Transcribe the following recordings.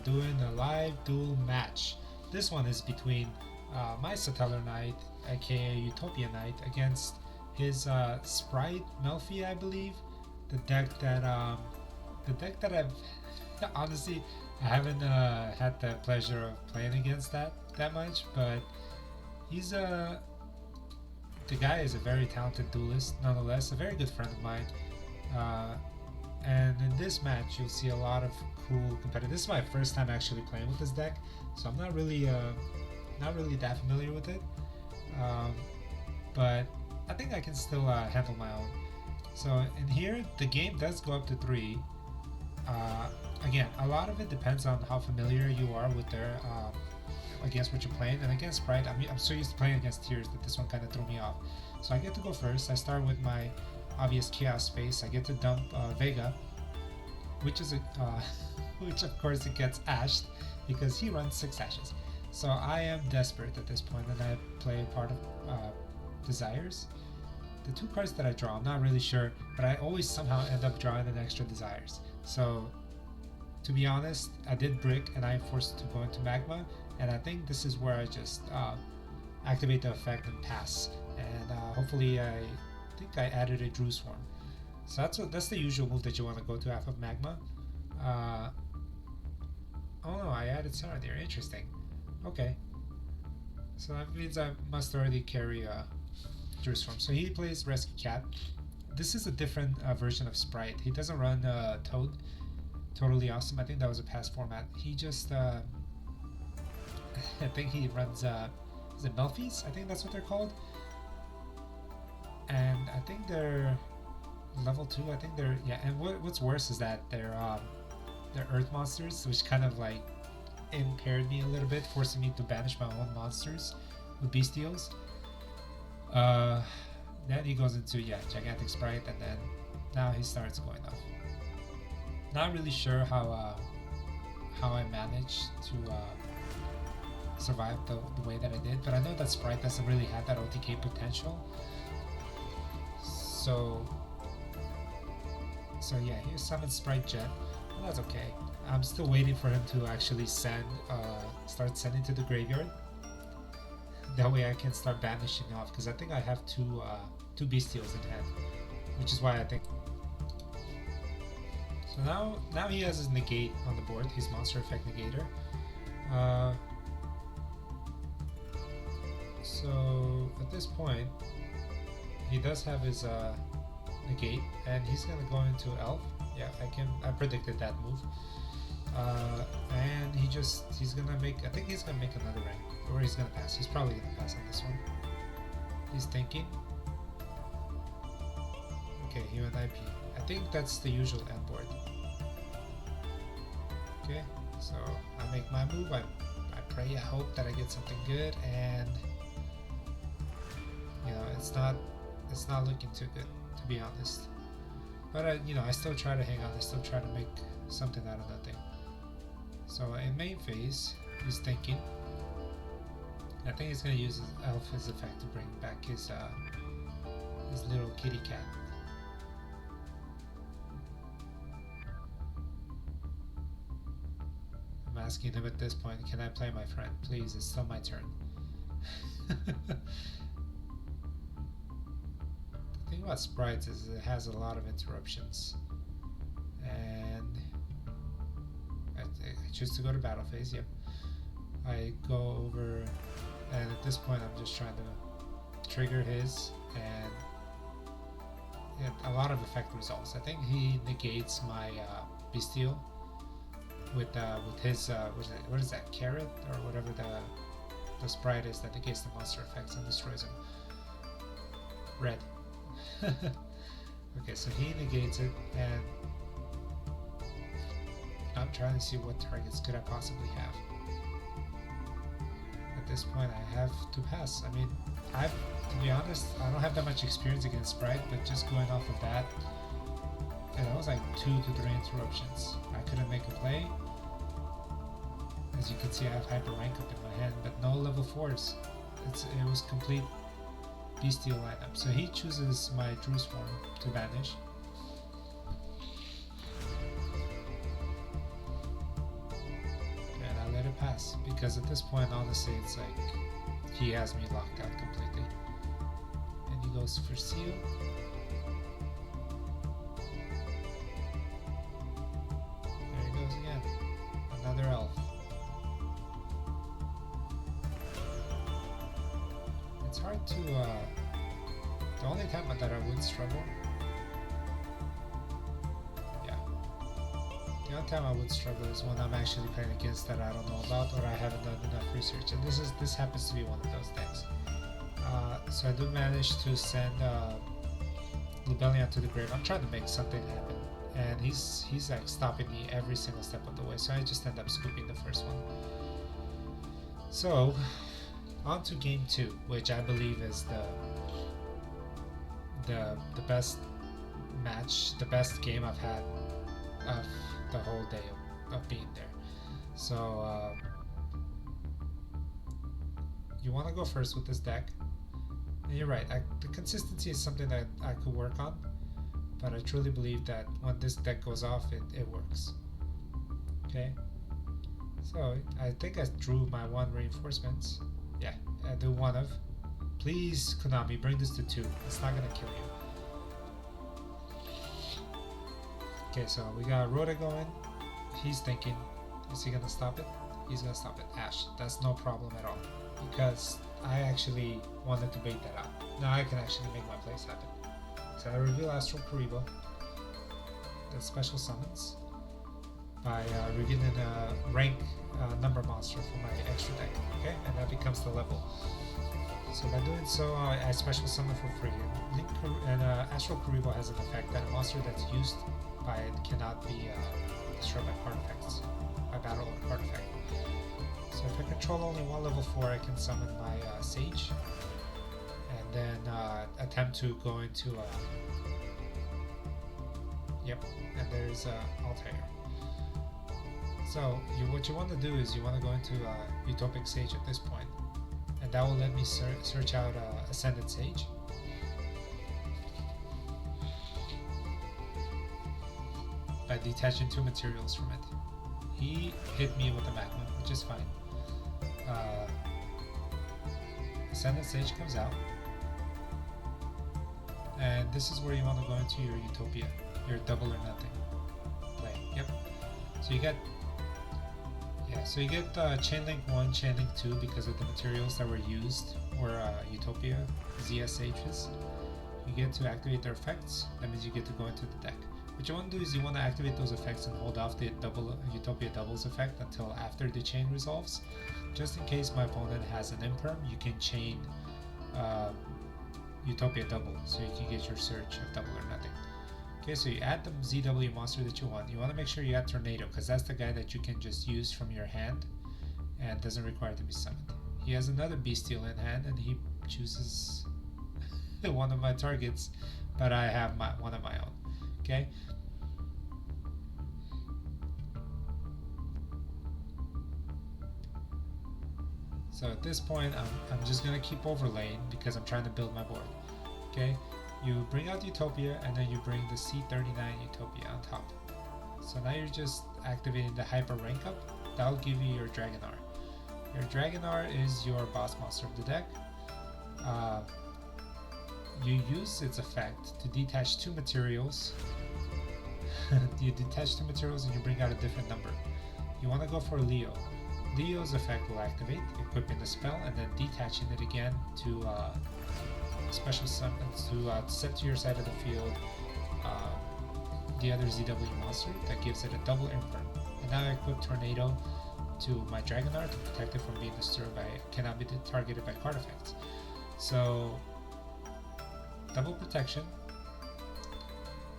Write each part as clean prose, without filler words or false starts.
doing a live duel match. This one is between my Tellarknight, aka Utopia Knight, against his Spright Melfi, I believe. The deck that I've honestly I haven't had the pleasure of playing against that much, but he's the guy is a very talented duelist, nonetheless, a very good friend of mine. Uh, and in this match, you'll see a lot of cool competitive. This is my first time actually playing with this deck, so I'm not really that familiar with it. Um, but I think I can still handle my own. So in here, the game does go up to 3. Uh, Again, a lot of it depends on how familiar you are with their against what you're playing. And against Spright, I'm so used to playing against tiers that this one kind of threw me off. So I get to go first. I start with my obvious chaos space. I get to dump Vega, which is a which of course it gets ashed because he runs 6 ashes. So I am desperate at this point, and I play a part of Desires. The 2 cards that I draw, I'm not really sure, but I always somehow end up drawing an extra Desires. So to be honest, I did brick and I'm forced to go into magma, and I think this is where I just activate the effect and pass. And hopefully, I think I added a Drew Swarm. So that's the usual move that you want to go to after magma. Oh no, I added Serendir. Interesting. Okay, so that means I must already carry Drew Swarm. So he plays Rescue Cat. This is a different version of Spright. He doesn't run Toad. Totally awesome. I think that was a past format. He just I think he runs is it Melfies? I think that's what they're called. And I think they're level 2. I think they're, yeah, and what's worse is that they're earth monsters, which kind of like impaired me a little bit, forcing me to banish my own monsters with bestials. Then he goes into, yeah, Gigantic Spright, and then now he starts going off. Not really sure how I managed to survive the way that I did, but I know that Spright doesn't really have that OTK potential. So yeah, here's Summon Spright Jet. Well, that's okay. I'm still waiting for him to actually start sending to the graveyard. That way I can start banishing off, because I think I have two bestials in hand, which is why I think. So now he has his negate on the board, his monster effect negator. So at this point, he does have his negate, and he's gonna go into elf. Yeah, I predicted that move. And he's gonna make. I think he's gonna make another rank, or he's gonna pass. He's probably gonna pass on this one. He's thinking. Okay, he went IP. I think that's the usual end board. Okay, so I make my move. I pray, I hope that I get something good, and you know, it's not looking too good, to be honest. But I still try to hang on. I still try to make something out of nothing. So in main phase, he's thinking. I think he's gonna use his elf as effect to bring back his little kitty cat. I'm asking him at this point, can I play my friend? Please, it's still my turn. The thing about Sprites is it has a lot of interruptions. And I choose to go to battle phase, yep. I go over, and at this point I'm just trying to trigger his, and a lot of effect results. I think he negates my bestial with his what is that, carrot or whatever the sprite is that negates the monster effects and destroys him. Red. Okay, so he negates it, and I'm trying to see what targets could I possibly have. At this point, I have to pass. I mean, to be honest, I don't have that much experience against Spright, but just going off of that, yeah, that was like 2 to 3 interruptions. I couldn't make a play. As you can see, I have hyper rank up in my hand, but no level 4s. It was complete bestial lineup. So he chooses my Drew Swarm to banish. pass, because at this point, honestly, it's like he has me locked out completely. And he goes for seal. There he goes again. Another elf. It's hard to, the only time that I would struggle, yeah, the only time I would struggle is when I'm actually playing against that I don't know about or I haven't done enough research, and this happens to be one of those decks. So I do manage to send Libellion to the grave. I'm trying to make something happen, and he's like stopping me every single step of the way, so I just end up scooping the first one. So on to game 2, which I believe is the best match, the best game I've had of the whole day of being there. So you want to go first with this deck. And you're right, the consistency is something that I could work on, but I truly believe that when this deck goes off, it works. Okay, so I think I drew my 1 reinforcements. Yeah, I do 1 of. Please, Konami, bring this to 2. It's not gonna kill you. Okay, so we got Rhoda going. He's thinking, is he gonna stop it? He's gonna stop it. Ash, that's no problem at all, because I actually wanted to bait that out. Now I can actually make my plays happen. So I reveal Astral Karibo. That special summons by revealing a rank number monster for my extra deck. Okay, and that becomes the level. So by doing so, I special summon for free. And Astral Karibo has an effect that a monster that's used by it cannot be destroyed by card effects, by battle or card effect. So if I control only 1 level 4, I can summon my Sage, and then attempt to go into yep, and there's Altair. So what you want to do is you want to go into Utopic Sage at this point, and that will let me search out Ascended Sage. By detaching 2 materials from it. He hit me with a magma, which is fine. Ascended Sage comes out, and this is where you want to go into your Utopia, your double or nothing play. Yep. So you get Chainlink 1, Chainlink 2 because of the materials that were used were Utopia ZSHs. You get to activate their effects. That means you get to go into the deck. What you want to do is you want to activate those effects and hold off the Utopia doubles effect until after the chain resolves. Just in case my opponent has an imperm, you can chain Utopia double, so you can get your search of double or nothing. Okay, so you add the ZW monster that you want. You want to make sure you add Tornado, because that's the guy that you can just use from your hand and doesn't require to be summoned. He has another Bestial in hand, and he chooses one of my targets, but I have one of my own. Okay. So at this point, I'm just gonna keep overlaying because I'm trying to build my board. Okay. You bring out Utopia, and then you bring the C39 Utopia on top. So now you're just activating the Hyper Rank Up. That'll give you your Dragonar. Your Dragonar is your boss monster of the deck. You use its effect to detach 2 materials. You detach 2 materials and you bring out a different number. You want to go for Leo. Leo's effect will activate, equipping the spell, and then detaching it again to special summon to set to your side of the field the other ZW monster that gives it a double imperm. And now I equip Tornado to my Dragonar to protect it from being disturbed by cannot be targeted by card effects. So double protection,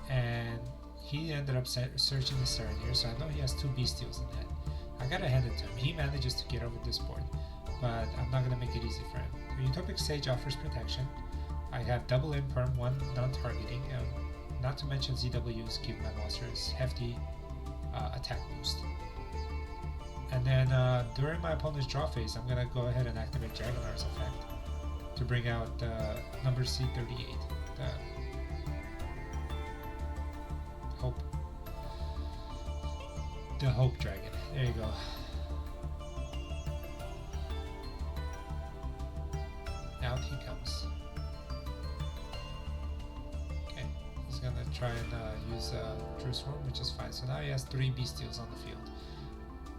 and he ended up searching the Serenir, so I know he has 2 Bestials in hand. I gotta hand it to him. He manages to get over this board, but I'm not gonna make it easy for him. The Utopic Sage offers protection. I have double imperm, 1 non-targeting, not to mention ZWs give my monsters hefty attack boost. And then during my opponent's draw phase, I'm gonna go ahead and activate Dragonar's effect to bring out the number C38, the Hope Dragon. There you go. gonna try and use True Swarm, which is fine. So now he has 3 Bestials on the field.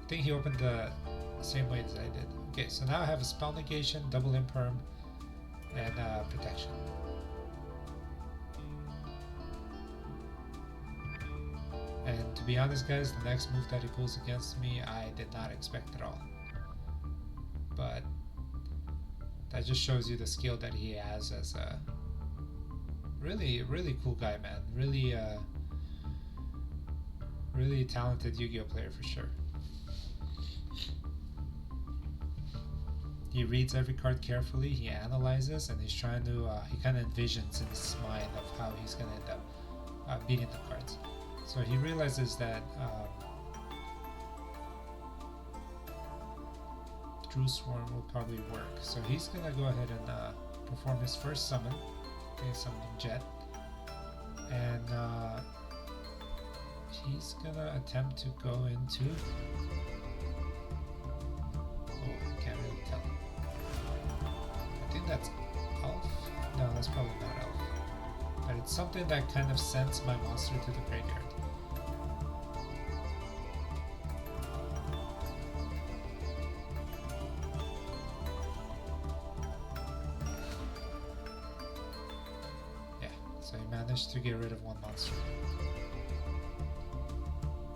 I think he opened the same way as I did. Okay, so now I have a spell negation, double imperm, and protection. And to be honest, guys, the next move that he pulls against me, I did not expect at all. But that just shows you the skill that he has as a really cool guy, man. Really talented Yu-Gi-Oh player for sure. He reads every card carefully, he analyzes, and he's trying to, he kind of envisions in his mind of how he's going to end up beating the cards. So he realizes that True Swarm will probably work. So he's going to go ahead and perform his first summon. Okay, summoning Jet. And he's going to attempt to go into... Oh, I can't really tell. I think that's Elf? No, that's probably not Elf. But it's something that kind of sends my monster to the graveyard. So he managed to get rid of 1 monster.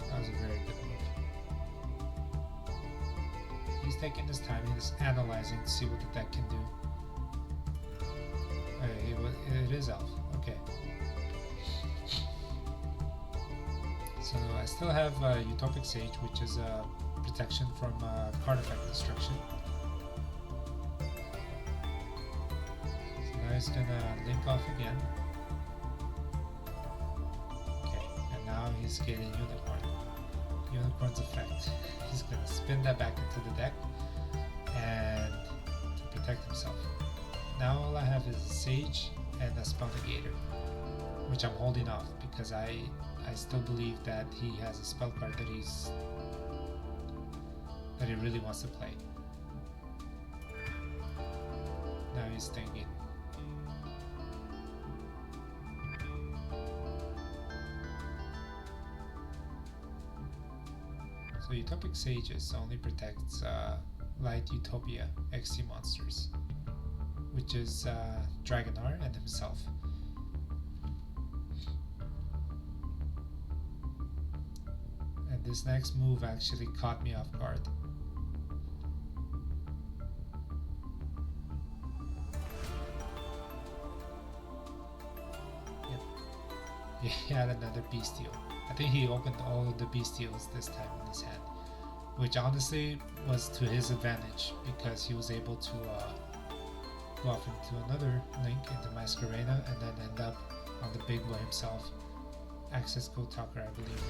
That was a very good move. He's taking his time, he's analyzing to see what the deck can do. It is Elf, okay. So I still have Utopic Sage, which is protection from card effect destruction. So now he's gonna link off again. He's getting Unicorn's effect. He's gonna spin that back into the deck and to protect himself. Now all I have is a Sage and a Spell Negator, which I'm holding off because I still believe that he has a spell card that he really wants to play. Now he's thinking. So Utopic Sages only protects Light Utopia XT monsters, which is Dragonar and himself. And this next move actually caught me off guard. Yep. He had another Bestial. I think he opened all of the Bestials this time in his hand, which honestly was to his advantage because he was able to go off into another link into Masquerena and then end up on the big boy himself, Access Code Talker, I believe.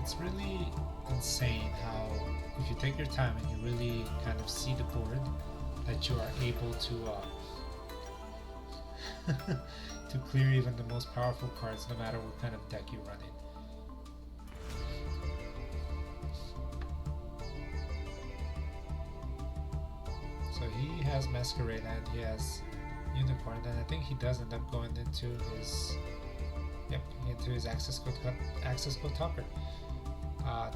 It's really insane how, if you take your time and you really kind of see the board, that you are able to to clear even the most powerful cards, no matter what kind of deck you run in. So he has Masquerade and he has Unicorn, and I think he does end up going into his Access Code Talker.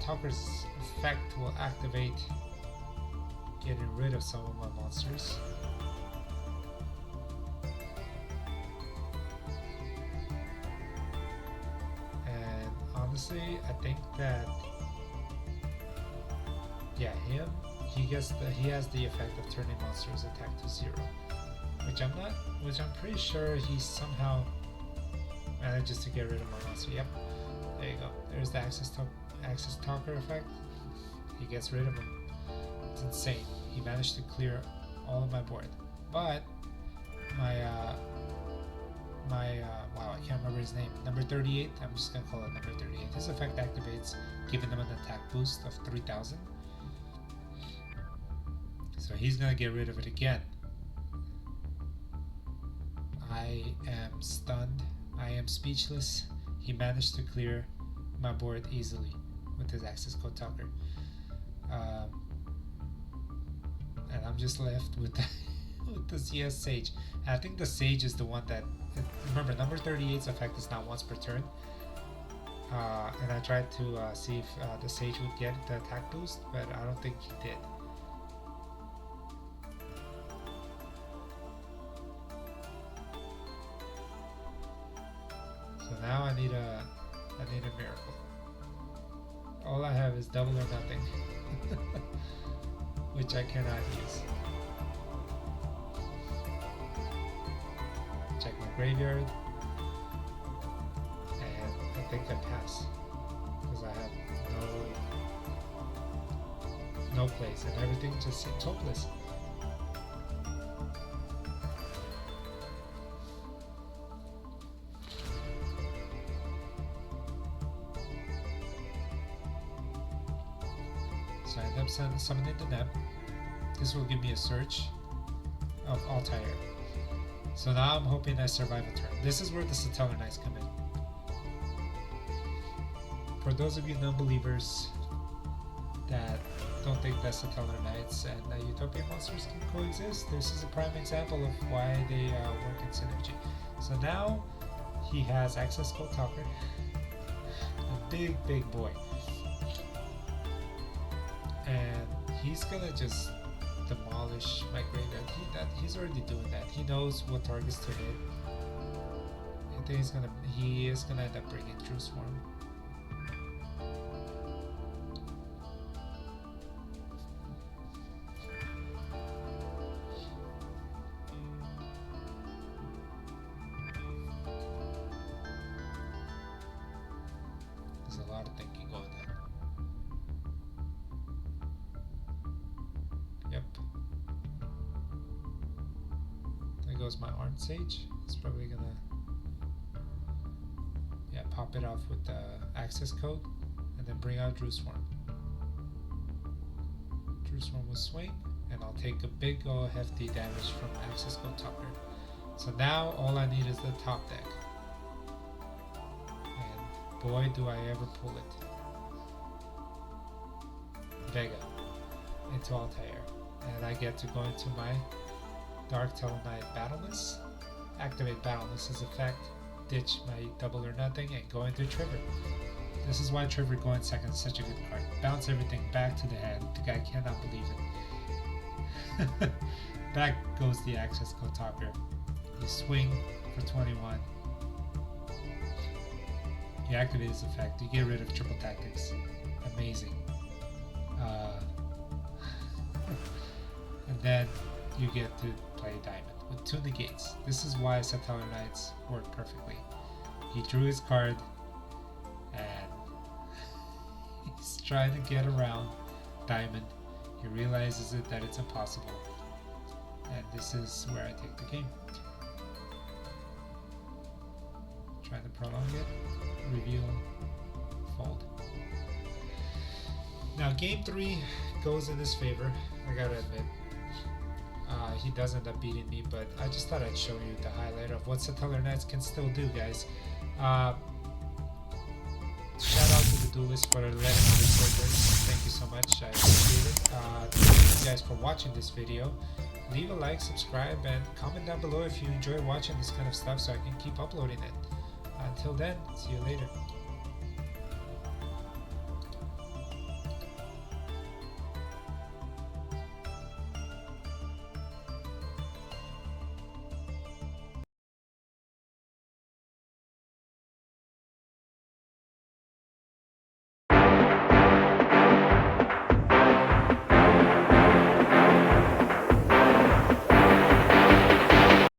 Talker's effect will activate, getting rid of some of my monsters. And honestly, I think that he has the effect of turning monsters attack to 0, which I'm pretty sure he somehow manages to get rid of my monster. Yep, there you go. There's the Access Talker effect. He gets rid of him. It's insane. He managed to clear all of my board. But wow, I can't remember his name. Number 38. I'm just gonna call it number 38. His effect activates, giving them an attack boost of 3,000. So he's gonna get rid of it again. I am stunned. I am speechless. he managed to clear my board easily with his access code talker. And I'm just left with the, with the CS Sage. And I think the Sage is the one that, remember, number 38's effect is not once per turn. And I tried to see if the Sage would get the attack boost, but I don't think he did. So now I need a miracle. All I have is double or nothing, which I cannot use. Check my graveyard, and I think I pass because I have no place, and everything just seems hopeless. So I end up summoning the Neb. This will give me a search of Altair. So now I'm hoping I survive a turn. This is where the Tellarknights come in. For those of you non-believers that don't think that Tellarknights and Utopian monsters can coexist, this is a prime example of why they work in synergy. So now he has access code talker, a big boy. And he's gonna just demolish my graveyard. He's already doing that. He knows what targets to hit. I think he is gonna end up bringing True Swarm. There's a lot of thinking going on. Yep. There goes my Armed Sage. It's probably gonna pop it off with the access code and then bring out Drew Swarm. Drew Swarm will swing, and I'll take a big hefty damage from access code talker. So now all I need is the top deck. And boy do I ever pull it. Vega into Altair. And I get to go into my Dark Tellarknight Battlemess, activate Battlemess's effect, ditch my double or nothing, and go into Trigger. This is why Trigger going second is such a good card. Bounce everything back to the hand. The guy cannot believe it. Back goes the access code talker. You swing for 21. You activate his effect. You get rid of triple tactics. Amazing. And then you get to play Diamond with 2 negates. This is why Tellarknights work perfectly. He drew his card and he's trying to get around Diamond. He realizes that it's impossible. And this is where I take the game. Trying to prolong it, reveal, fold. Now game 3 goes in his favor, I gotta admit. He does end up beating me, but I just thought I'd show you the highlight of what Tellarknights can still do, guys. Shout out to the duelists for letting me record this. Thank you so much, I appreciate it. Thank you guys for watching this video. Leave a like, subscribe, and comment down below if you enjoy watching this kind of stuff so I can keep uploading it. Until then, see you later.